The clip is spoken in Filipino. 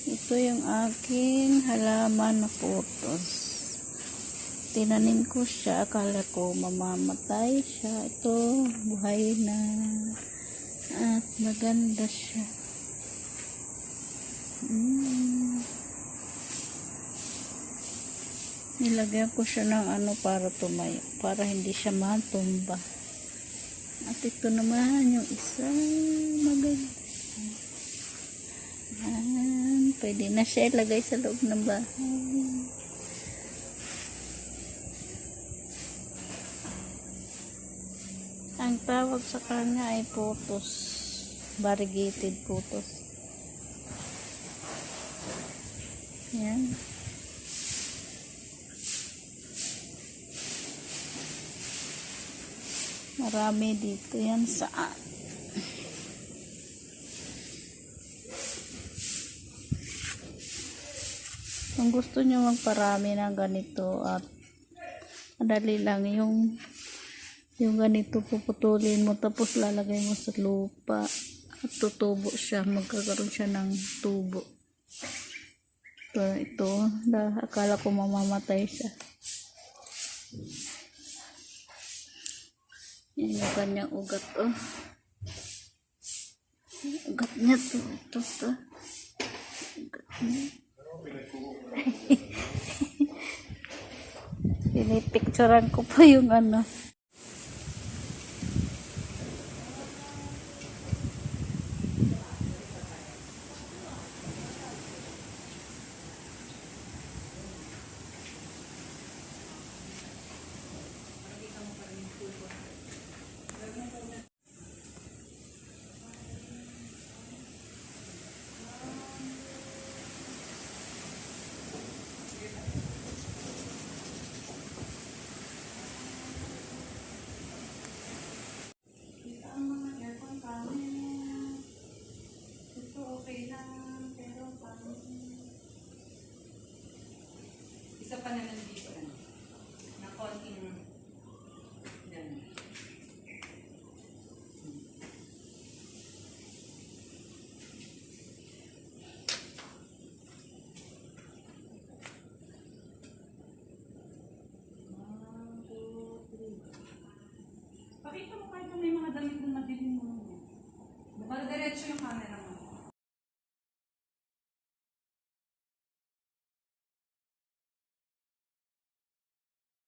Ito yung aking halaman na putos. Tinanim ko siya. Akala ko mamamatay siya. Ito, buhay na. At maganda siya. Nilagyan ko siya ng ano para tumayo. Para hindi siya matumba. At ito naman yung isa. Maganda. Pwede na siya ilagay sa loob ng bahay. Ang tawag sa kanya ay putos. Variegated putos. Yan. Marami dito yan saan. Kung gusto nyo magparami ng ganito at madali lang yung ganito puputulin mo tapos lalagay mo sa lupa at tutubo siya, magkakaroon siya ng tubo. Ito akala ko mamamatay siya. Yan yung kanyang ugat, oh. Ugat niya to. Ugat niya. Pinipicturean ko pa yung ano. Isa pa na nandito na konting